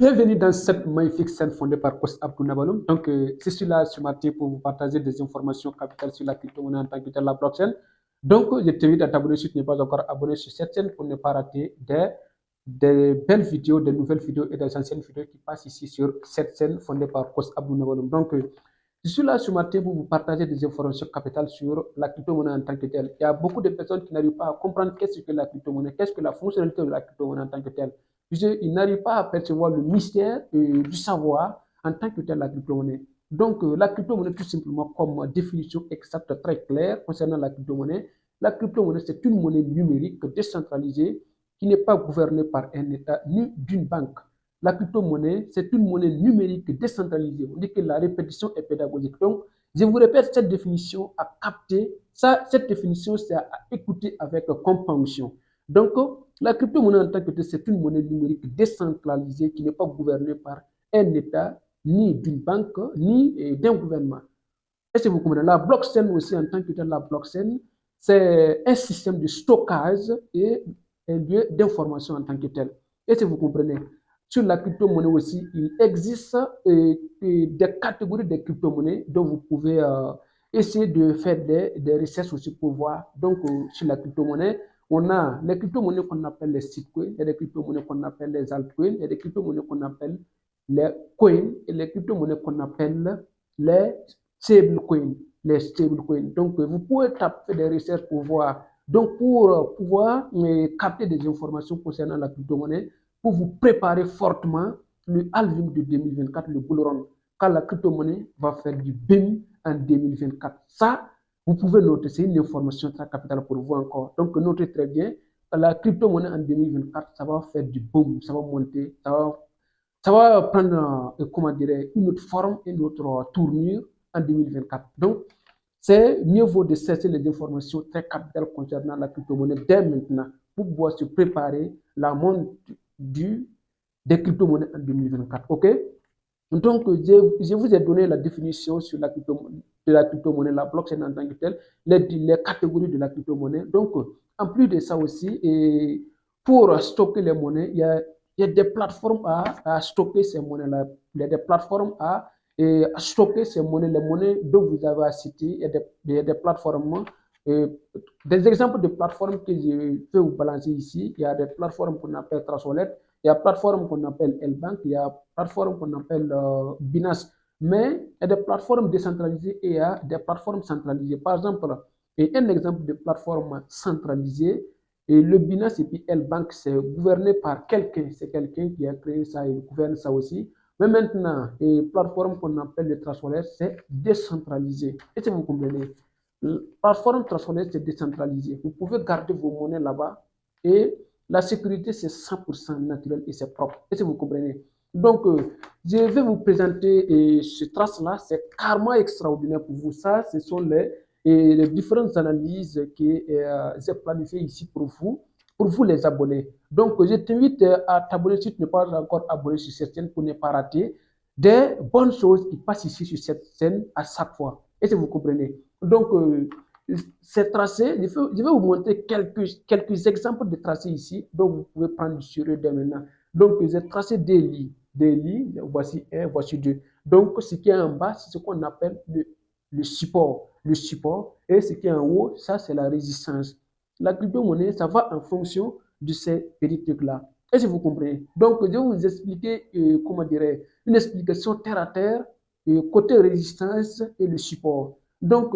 Bienvenue dans cette magnifique scène fondée par Coach Abdou Nabaloum. Donc, je suis là ce matin pour vous partager des informations capitales sur la crypto-monnaie en tant que telle, la blockchain. Donc, je t'invite à t'abonner si tu n'es pas encore abonné sur cette chaîne pour ne pas rater des belles vidéos, des nouvelles vidéos et des anciennes vidéos qui passent ici sur cette scène fondée par Coach Abdou Nabaloum. Donc, je suis là ce matin pour vous partager des informations capitales sur la crypto-monnaie en tant que telle. Il y a beaucoup de personnes qui n'arrivent pas à comprendre qu'est-ce que la crypto-monnaie, qu'est-ce que la fonctionnalité de la crypto-monnaie en tant que telle. Ils n'arrivent pas à percevoir le mystère du savoir en tant que tel la crypto-monnaie. Donc, la crypto-monnaie, tout simplement, comme définition exacte très claire concernant la crypto-monnaie, c'est une monnaie numérique décentralisée qui n'est pas gouvernée par un État ni d'une banque. La crypto-monnaie, c'est une monnaie numérique décentralisée. On dit que la répétition est pédagogique. Donc, je vous répète cette définition à capter. Ça, cette définition, c'est à écouter avec compréhension. Donc, la crypto-monnaie en tant que telle, c'est une monnaie numérique décentralisée qui n'est pas gouvernée par un État, ni d'une banque, ni d'un gouvernement. Est-ce que vous comprenez? La blockchain aussi, en tant que telle, la blockchain, c'est un système de stockage et un lieu d'information en tant que tel. Est-ce que vous comprenez? Sur la crypto-monnaie aussi, il existe des catégories de crypto-monnaies dont vous pouvez essayer de faire des recherches aussi pour voir. Donc, sur la crypto-monnaie, on a les crypto-monnaies qu'on appelle les sitcoins, il y a des crypto-monnaies qu'on appelle les altcoins, il y a des crypto-monnaies qu'on appelle les coins et les crypto-monnaies qu'on appelle les stablecoins. Les stablecoins. Donc, vous pouvez taper des recherches pour voir. Donc, pour pouvoir capter des informations concernant la crypto-monnaie, pour vous préparer fortement le halving de 2024, le bull run, quand la crypto-monnaie va faire du BIM en 2024. Ça, vous pouvez noter, c'est une information très capitale pour vous encore. Donc, notez très bien, la crypto-monnaie en 2024, ça va faire du boom, ça va monter, ça va prendre, comment dirais, une autre forme, une autre tournure en 2024. Donc, c'est mieux vaut de chercher les informations très capitales concernant la crypto-monnaie dès maintenant pour pouvoir se préparer la montre des crypto-monnaies en 2024. OK? Donc, je vous ai donné la définition sur de la crypto-monnaie, la blockchain en tant que telle, les catégories de la crypto-monnaie. Donc, en plus de ça aussi, et pour stocker les monnaies, il y a des plateformes à stocker ces monnaies-là. Il y a des plateformes à stocker ces monnaies, les monnaies dont vous avez cité. Il y a des plateformes, des exemples de plateformes que je peux vous balancer ici. Il y a des plateformes qu'on appelle Trustwallet. Il y a plateforme qu'on appelle L-Bank, il y a plateforme qu'on appelle Binance. Mais il y a des plateformes décentralisées et il y a des plateformes centralisées. Par exemple, un exemple de plateforme centralisée, et le Binance et puis L-Bank, c'est gouverné par quelqu'un. C'est quelqu'un qui a créé ça et gouverne ça aussi. Mais maintenant, les plateformes qu'on appelle les Trustwallet, c'est décentralisé. Est-ce que vous comprenez? La plateforme Trustwallet, c'est décentralisé. Vous pouvez garder vos monnaies là-bas et la sécurité, c'est 100% naturel et c'est propre. Est-ce que vous comprenez? Donc, je vais vous présenter ce trace-là. C'est carrément extraordinaire pour vous. Ça, ce sont les différentes analyses que j'ai planifiées ici pour vous les abonnés. Donc, je t'invite à t'abonner si tu n'es pas encore abonné sur cette chaîne pour ne pas rater des bonnes choses qui passent ici sur cette chaîne à chaque fois. Est-ce que vous comprenez? Donc, ces tracés, je vais vous montrer quelques exemples de tracés ici, dont vous pouvez prendre du sérieux dès maintenant. Donc, j'ai tracé des lits, voici un, voici deux. Donc, ce qui est en bas, c'est ce qu'on appelle le support. Le support, et ce qui est en haut, ça, c'est la résistance. La crypto-monnaie, ça va en fonction de ces petits trucs-là. Est-ce que vous comprenez? Donc, je vais vous expliquer, comment dirais une explication terre à terre, côté résistance et le support. Donc,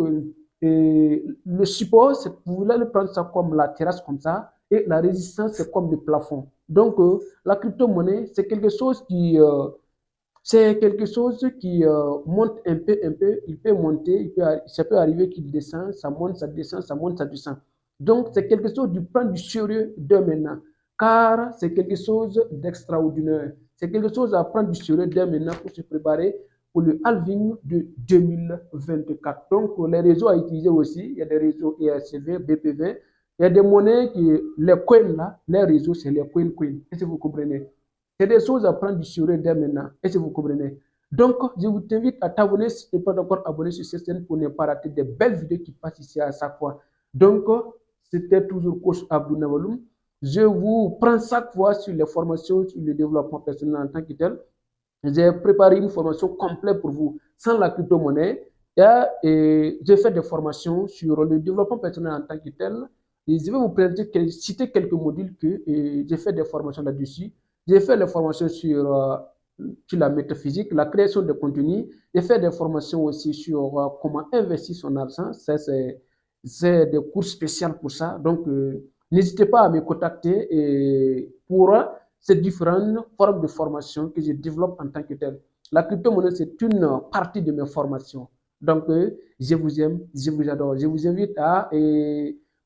et le support, vous voulez le prendre ça comme la terrasse comme ça, et la résistance, c'est comme le plafond. Donc, la crypto-monnaie, c'est quelque chose qui monte un peu, il peut monter, ça peut arriver qu'il descend, ça monte, ça descend, ça monte, ça descend. Donc, c'est quelque chose de prendre du sérieux dès maintenant, car c'est quelque chose d'extraordinaire. C'est quelque chose à prendre du sérieux dès maintenant pour se préparer pour le halving de 2024. Donc, les réseaux à utiliser aussi, il y a des réseaux ERC20, BP20, il y a des monnaies les coins là, les réseaux, c'est les coins. Est-ce que vous comprenez? C'est des choses à prendre du sérieux dès maintenant. Est-ce que vous comprenez? Donc, je vous invite à t'abonner si tu n'es pas encore abonné sur cette chaîne pour ne pas rater des belles vidéos qui passent ici à chaque fois. Donc, c'était toujours Coach Abdou Nabaloum. Je vous prends chaque fois sur les formations sur le développement personnel en tant que tel. J'ai préparé une formation complète pour vous sans la crypto-monnaie. Et j'ai fait des formations sur le développement personnel en tant que tel. Et je vais vous présenter, citer quelques modules que j'ai fait des formations là-dessus. J'ai fait des formations sur la métaphysique, la création de contenu. J'ai fait des formations aussi sur comment investir son argent. Ça, c'est des cours spéciaux pour ça. Donc, n'hésitez pas à me contacter et pour ces différentes formes de formation que je développe en tant que tel. La crypto-monnaie, c'est une partie de mes formations. Donc, je vous aime, je vous adore. Je vous invite à...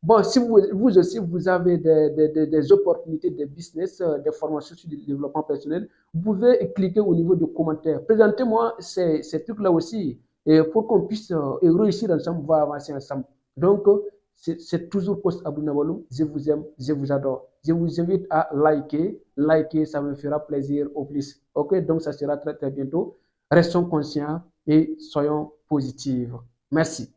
bon, si vous aussi, vous avez des opportunités de business, des formations sur le développement personnel, vous pouvez cliquer au niveau de commentaires. Présentez-moi ces trucs-là aussi et pour qu'on puisse réussir ensemble, on va avancer ensemble. Donc, c'est toujours Post Abdou Nawaloum. Je vous aime, je vous adore. Je vous invite à liker. Liker, ça me fera plaisir au plus. Ok, donc ça sera très très bientôt. Restons conscients et soyons positifs. Merci.